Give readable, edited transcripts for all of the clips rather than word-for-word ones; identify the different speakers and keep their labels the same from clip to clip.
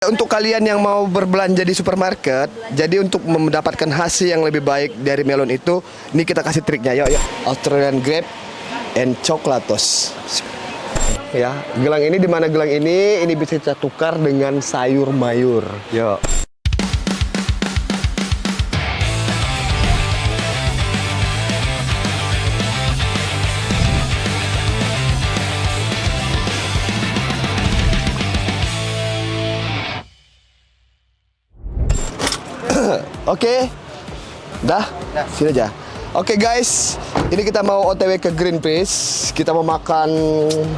Speaker 1: Untuk kalian yang mau berbelanja di supermarket, jadi untuk mendapatkan hasil yang lebih baik dari melon itu, ini kita kasih triknya. Yuk, yuk. Australian grape and chocolatos. Ya, gelang ini, di mana gelang ini bisa kita tukar dengan sayur mayur. Yuk. Oke, dah, sini aja. Oke guys, ini kita mau OTW ke Greenpeace. Kita mau makan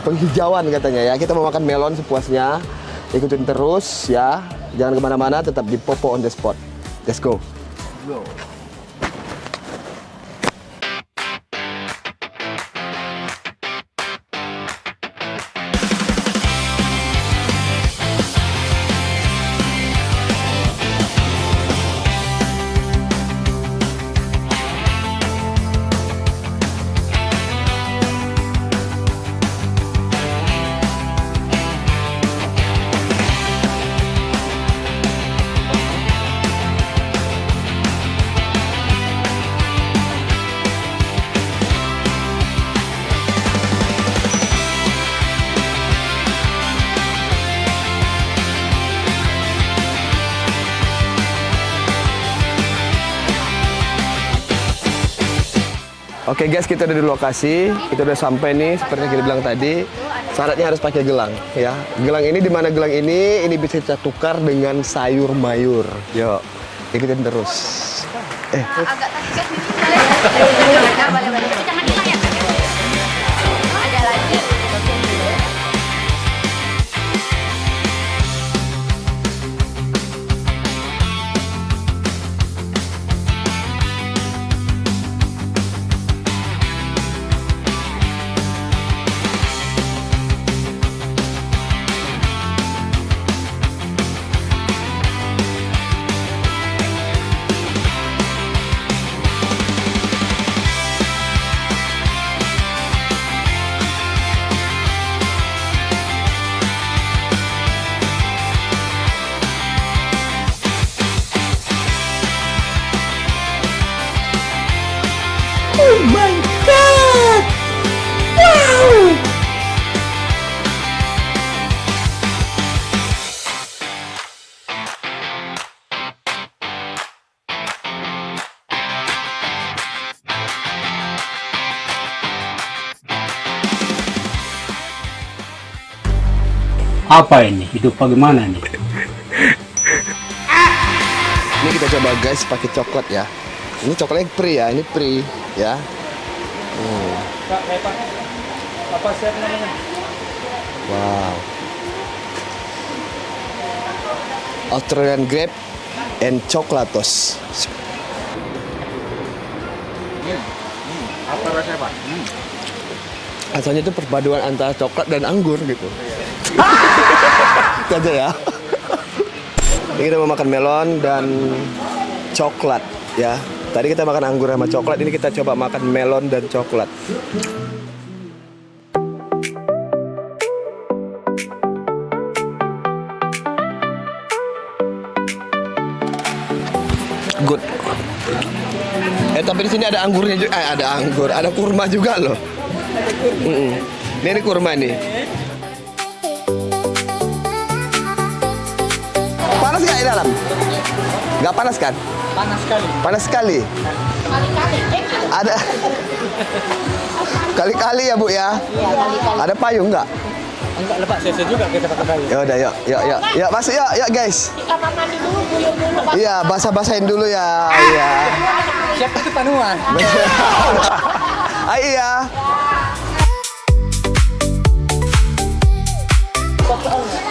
Speaker 1: penghijauan katanya ya. Kita mau makan melon sepuasnya. Ikutin terus ya. Jangan kemana-mana, tetap di Popo on the spot. Let's go. Oke guys, kita udah di lokasi, kita udah sampai nih seperti yang kita bilang tadi. Syaratnya harus pakai gelang ya. Gelang ini, di mana gelang ini bisa kita tukar dengan sayur mayur. Yuk, ikutin terus.
Speaker 2: Agak takut boleh. Jangan hilang ya. Ada lagi.
Speaker 3: Oh my god! Wow!
Speaker 4: Apa ini? Hidup bagaimana nih?
Speaker 1: Ini kita coba guys pakai coklat ya. Ini coklatnya free ya, ini free ya.
Speaker 4: Pak, apa siap namanya?
Speaker 1: Wow. Australian grape and chocolatos.
Speaker 4: Apa rasanya, Pak?
Speaker 1: Rasanya itu perpaduan antara coklat dan anggur gitu. Itu aja ya. Ini kita mau makan melon dan coklat ya. Tadi kita makan anggur sama coklat, ini kita coba makan melon dan coklat. Good. Tapi di sini ada anggurnya juga, ada kurma juga loh. Ini kurma nih. Panas nggak di dalam? Nggak panas kan?
Speaker 4: Panas sekali.
Speaker 1: Panas sekali. Ada kali-kali ya Bu ya?
Speaker 2: Iya, kali-kali.
Speaker 1: Ada payung nggak?
Speaker 4: Enggak lepas saya juga kita pakai kayu.
Speaker 1: Ya udah, yuk masuk yuk guys.
Speaker 2: Apa mandi dulu, guyur dulu.
Speaker 1: Iya, basah-basahin dulu ya. Iya.
Speaker 4: Siapa itu panuan?
Speaker 1: Iya.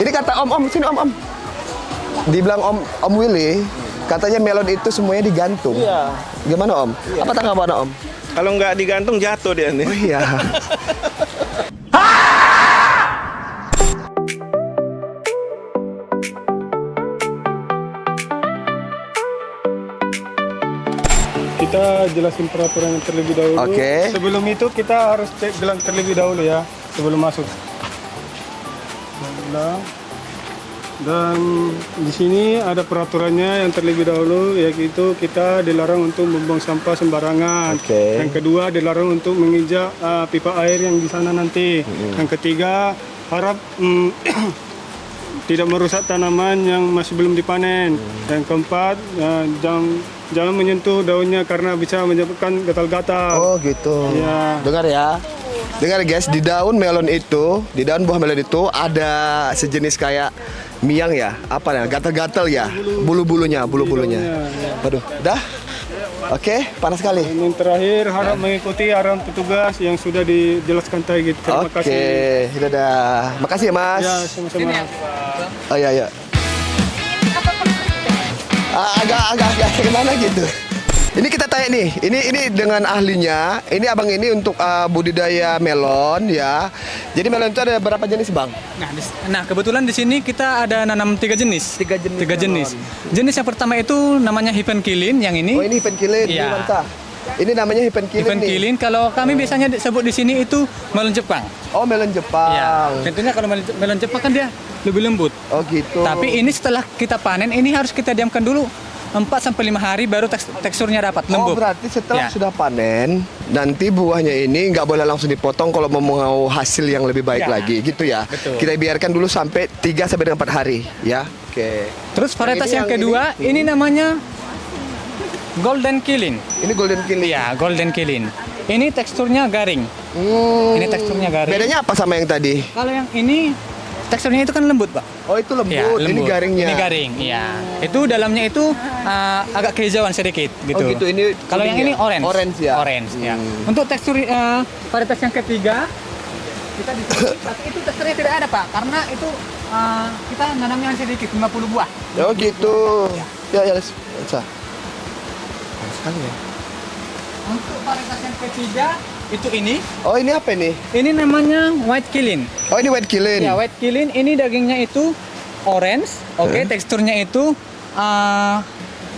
Speaker 1: Ini kata Om, sini Om. Dibilang Om Willy, katanya melon itu semuanya digantung.
Speaker 5: Iya.
Speaker 1: Gimana Om? Apa tanggapan Om?
Speaker 5: Kalau nggak digantung jatuh dia nih.
Speaker 1: Oh iya.
Speaker 6: Kita jelasin peraturan yang terlebih dahulu.
Speaker 1: Oke.
Speaker 6: Sebelum itu kita harus cek gelang terlebih dahulu ya, sebelum masuk. Gelang. Dan di sini ada peraturannya yang terlebih dahulu, yaitu kita dilarang untuk membuang sampah sembarangan.
Speaker 1: Oke.
Speaker 6: Yang kedua, dilarang untuk menginjak pipa air yang di sana nanti. Yang ketiga, harap tidak merusak tanaman yang masih belum dipanen. Yang keempat, jangan menyentuh daunnya karena bisa menyebabkan gatal-gatal.
Speaker 1: Oh gitu.
Speaker 6: Iya.
Speaker 1: Dengar ya. Dengar guys, di daun melon itu, di daun buah melon itu ada sejenis kayak miang ya, apa ya, gatal-gatal ya, bulu-bulunya. Waduh, dah. Oke, panas sekali.
Speaker 6: Dan yang terakhir, harap mengikuti arahan petugas yang sudah dijelaskan tadi. Terima
Speaker 1: Oke,
Speaker 6: kasih.
Speaker 1: dadah. Makasih ya Mas.
Speaker 6: Ya, sama-sama.
Speaker 1: Oh iya. Agak gimana gitu. Ini kita tanya nih, ini dengan ahlinya. Ini abang ini untuk budidaya melon ya. Jadi melon itu ada berapa jenis bang?
Speaker 4: Nah, kebetulan di sini kita ada nanam 3 jenis.
Speaker 1: Tiga jenis
Speaker 4: Tiga jenis. Jenis yang pertama itu namanya Hipenkilin, yang ini.
Speaker 1: Oh ini hipenkilin,
Speaker 4: Iya.
Speaker 1: ini mantap. Ini namanya hipenkilin nih.
Speaker 4: Hipenkilin, kalau kami biasanya sebut di sini itu melon Jepang.
Speaker 1: Oh melon Jepang.
Speaker 4: Ya, tentunya kalau melon Jepang kan dia lebih lembut.
Speaker 1: Oh gitu.
Speaker 4: Tapi ini setelah kita panen, ini harus kita diamkan dulu 4-5 hari baru teksturnya dapat
Speaker 1: Oh
Speaker 4: lembut.
Speaker 1: berarti setelah
Speaker 4: Ya.
Speaker 1: sudah panen, nanti buahnya ini nggak boleh langsung dipotong kalau mau hasil yang lebih baik
Speaker 4: Ya.
Speaker 1: lagi, gitu ya.
Speaker 4: Betul.
Speaker 1: Kita biarkan dulu sampai 3-4 hari, ya. Oke.
Speaker 4: Terus varietas
Speaker 1: Yang
Speaker 4: yang
Speaker 1: ini,
Speaker 4: kedua, ini namanya Golden Kilin.
Speaker 1: Ini golden killing.
Speaker 4: Iya, Golden Kilin. Ini teksturnya garing. Ini teksturnya garing.
Speaker 1: Bedanya apa sama yang tadi?
Speaker 4: Kalau yang ini teksturnya itu kan lembut, Pak.
Speaker 1: Oh itu lembut,
Speaker 4: Ya,
Speaker 1: ini
Speaker 4: lembut.
Speaker 1: garingnya.
Speaker 4: Ini garing, iya. Itu dalamnya itu agak kehijauan sedikit gitu.
Speaker 1: Oh gitu, ini
Speaker 4: Kalau yang
Speaker 1: kuning
Speaker 4: ini
Speaker 1: ya?
Speaker 4: orange.
Speaker 1: Orange ya?
Speaker 4: Orange, ya. Untuk tekstur varietas yang ketiga, kita di sini, tapi itu teksturnya tidak ada, Pak. Karena itu kita nanamnya sedikit, 50 buah.
Speaker 1: Oh gitu. Ya, bisa. Sekali ya.
Speaker 4: Untuk varietas yang ketiga, itu ini.
Speaker 1: Oh ini apa ini?
Speaker 4: Ini namanya White Kilin.
Speaker 1: Oh ini white killing.
Speaker 4: Ya, White Kilin ini dagingnya itu orange, oke, teksturnya itu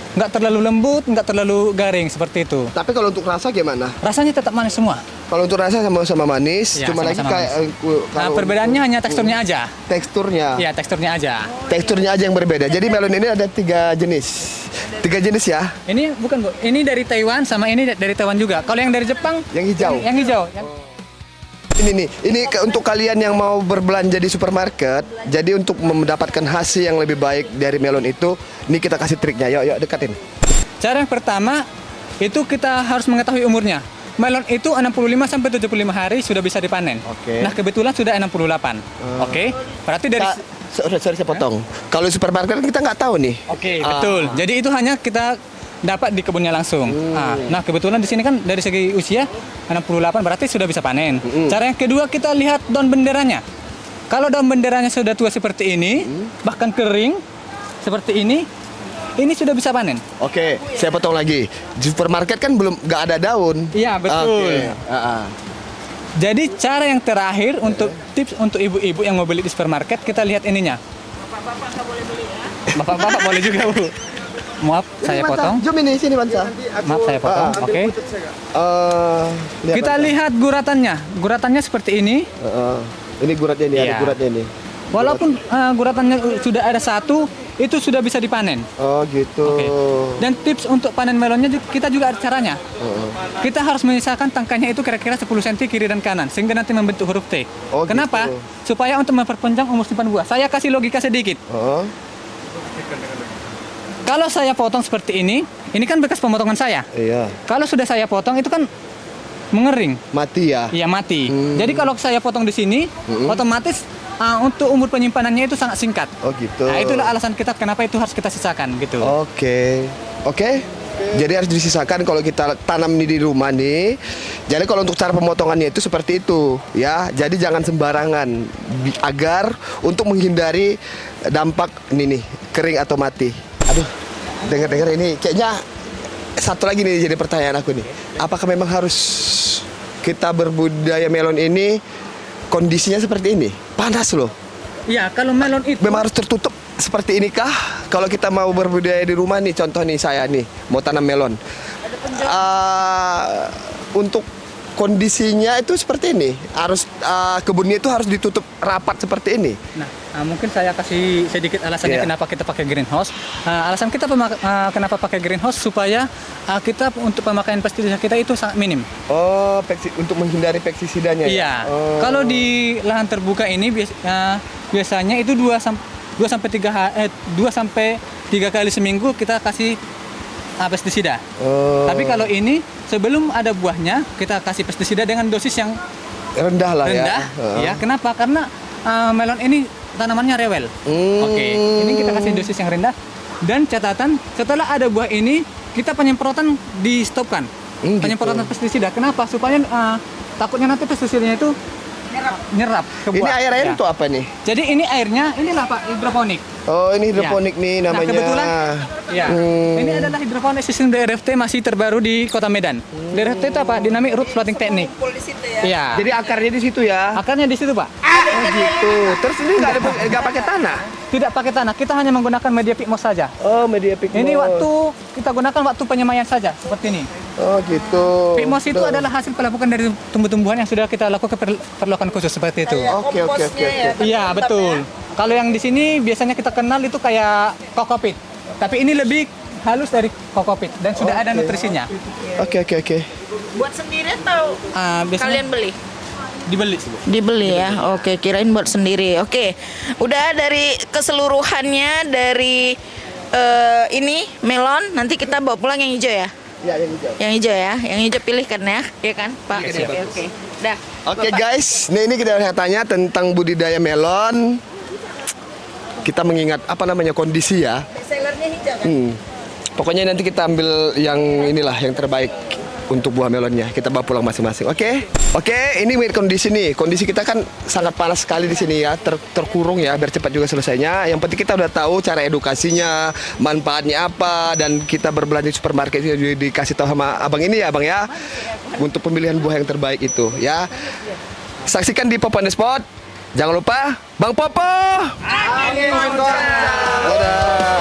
Speaker 4: nggak terlalu lembut, nggak terlalu garing seperti itu.
Speaker 1: Tapi kalau untuk rasa gimana?
Speaker 4: Rasanya tetap manis semua.
Speaker 1: Kalau untuk rasa sama-sama manis,
Speaker 4: Ya,
Speaker 1: cuma lagi
Speaker 4: sama-sama
Speaker 1: kayak
Speaker 4: manis. Nah,
Speaker 1: kalau
Speaker 4: perbedaannya hanya teksturnya aja.
Speaker 1: teksturnya.
Speaker 4: Iya, teksturnya aja.
Speaker 1: Teksturnya aja yang berbeda. Jadi melon ini ada 3 jenis. 3 jenis ya.
Speaker 4: Ini bukan, Bu. Ini dari Taiwan sama ini dari Taiwan juga. Kalau yang dari Jepang,
Speaker 1: Yang hijau.
Speaker 4: Yang hijau.
Speaker 1: Ini nih, untuk kalian yang mau berbelanja di supermarket, jadi untuk mendapatkan hasil yang lebih baik dari melon itu, ini kita kasih triknya. Yuk dekatin.
Speaker 4: Cara yang pertama itu kita harus mengetahui umurnya. Melon itu 65 sampai 75 hari sudah bisa dipanen.
Speaker 1: Oke.
Speaker 4: Nah, kebetulan sudah 68. Oke. Berarti dari
Speaker 1: Sorry saya potong. Kalau di supermarket kita nggak tahu nih.
Speaker 4: Oke, betul. Jadi itu hanya kita dapat di kebunnya langsung. Nah, kebetulan di sini kan dari segi usia 68 berarti sudah bisa panen. Cara yang kedua kita lihat daun benderanya. Kalau daun benderanya sudah tua seperti ini, bahkan kering seperti ini sudah bisa panen.
Speaker 1: Oke, saya potong lagi. Di supermarket kan belum nggak ada daun.
Speaker 4: Iya, betul.
Speaker 1: Oke.
Speaker 4: Jadi cara yang terakhir untuk tips untuk ibu-ibu yang mau beli di supermarket, kita lihat ininya. Bapak-bapak boleh beli ya? Bapak-bapak boleh juga, Bu. Maaf, saya potong.
Speaker 1: Jom ini sini Bansa.
Speaker 4: Maaf, saya potong. Oke. Kita lihat guratannya. Guratannya seperti ini.
Speaker 1: Ini guratnya ini, ada
Speaker 4: Iya.
Speaker 1: guratnya ini.
Speaker 4: Walaupun guratannya sudah ada satu, itu sudah bisa dipanen.
Speaker 1: Oh gitu.
Speaker 4: Oke. Dan tips untuk panen melonnya kita juga ada caranya. Kita harus menyisakan tangkainya itu kira-kira 10 cm kiri dan kanan sehingga nanti membentuk huruf T.
Speaker 1: Oh,
Speaker 4: Kenapa?
Speaker 1: gitu.
Speaker 4: Supaya untuk memperpanjang umur simpan buah. Saya kasih logika sedikit.
Speaker 1: Oh.
Speaker 4: Kalau saya potong seperti ini kan bekas pemotongan saya.
Speaker 1: Iya.
Speaker 4: Kalau sudah saya potong itu kan mengering.
Speaker 1: Mati ya.
Speaker 4: Iya, mati. Jadi kalau saya potong di sini, otomatis untuk umur penyimpanannya itu sangat singkat.
Speaker 1: Oh gitu.
Speaker 4: Nah, itulah alasan kita kenapa itu harus kita sisakan gitu.
Speaker 1: Oke. Jadi harus disisakan kalau kita tanam ini di rumah nih. Jadi kalau untuk cara pemotongannya itu seperti itu ya. Jadi jangan sembarangan agar untuk menghindari dampak ini nih kering atau mati. Aduh, dengar-dengar ini kayaknya satu lagi nih jadi pertanyaan aku nih. Apakah memang harus kita berbudidaya melon ini kondisinya seperti ini? Panas loh.
Speaker 4: Iya, kalau melon itu
Speaker 1: Memang harus tertutup seperti ini kah? Kalau kita mau berbudidaya di rumah nih, contoh nih saya nih mau tanam melon. Untuk kondisinya itu seperti ini. Harus kebunnya itu harus ditutup rapat seperti ini.
Speaker 4: Nah, Mungkin saya kasih sedikit alasannya
Speaker 1: Iya.
Speaker 4: kenapa kita pakai greenhouse. Alasan kita kenapa pakai greenhouse supaya kita untuk pemakaian pestisida kita itu sangat minim.
Speaker 1: Oh, untuk menghindari pestisidanya
Speaker 4: Iya.
Speaker 1: ya? Oh.
Speaker 4: Kalau di lahan terbuka ini biasanya itu 2 sampai 3 kali seminggu kita kasih pestisida.
Speaker 1: Oh.
Speaker 4: Tapi kalau ini sebelum ada buahnya kita kasih pestisida dengan dosis yang
Speaker 1: rendah lah
Speaker 4: rendah.
Speaker 1: ya.
Speaker 4: Ya, kenapa? Karena melon ini tanamannya rewel. Oke, ini kita kasih dosis yang rendah. Dan catatan, setelah ada buah ini, kita penyemprotan di stopkan.
Speaker 1: Gitu.
Speaker 4: Penyemprotan pestisida. Kenapa? Supaya takutnya nanti pestisidanya itu nyerap ke buah.
Speaker 1: Ini air
Speaker 4: Ya.
Speaker 1: itu apa nih?
Speaker 4: Jadi ini airnya, inilah Pak, hidroponik.
Speaker 1: Oh, ini hidroponik nih
Speaker 4: Nah,
Speaker 1: namanya.
Speaker 4: kebetulan, ya, ini adalah hidroponik sistem DRFT masih terbaru di Kota Medan. DRFT itu apa? Dynamic Root Flooding Technique. Iya.
Speaker 1: Jadi akarnya di situ ya.
Speaker 4: Akarnya di situ, Pak.
Speaker 1: Oh gitu. Terus ini nggak pakai tanah.
Speaker 4: Tidak pakai tanah, kita hanya menggunakan media pigmos saja.
Speaker 1: Oh, media pigmos.
Speaker 4: Ini waktu kita gunakan waktu penyemaian saja, seperti ini.
Speaker 1: Oh gitu.
Speaker 4: Pigmos itu adalah hasil pelapukan dari tumbuh-tumbuhan yang sudah kita lakukan perlakuan khusus seperti itu.
Speaker 1: Oke.
Speaker 4: Iya, betul. Kalau yang di sini biasanya kita kenal itu kayak kokopit. Tapi ini lebih halus dari kokopit dan sudah ada nutrisinya.
Speaker 1: Oke.
Speaker 2: Buat sendiri atau
Speaker 4: Biasanya
Speaker 2: kalian beli?
Speaker 4: dibeli.
Speaker 2: Dibeli ya. Oke, kirain buat sendiri. Oke. Udah dari keseluruhannya dari ini melon, nanti kita bawa pulang yang hijau ya.
Speaker 1: Ya, yang hijau.
Speaker 2: Yang hijau ya. Yang hijau pilihkan ya. Iya kan, Pak? Oke. Dah.
Speaker 1: Oke guys, ini kita akan tanya tentang budidaya melon. Kita mengingat apa namanya kondisi ya.
Speaker 2: Sellernya hijau kan?
Speaker 1: Pokoknya nanti kita ambil yang inilah yang terbaik untuk buah melonnya. Kita bawa pulang masing-masing. Oke, ini melihat kondisi nih. Kondisi kita kan sangat panas sekali di sini ya, terkurung ya, biar cepat juga selesainya. Yang penting kita udah tahu cara edukasinya, manfaatnya apa, dan kita berbelanja di supermarket juga dikasih tahu sama abang ini ya, bang ya, untuk pemilihan buah yang terbaik itu ya. Saksikan di Pop on the Spot. Jangan lupa, Bang Popo. Angin Dadah.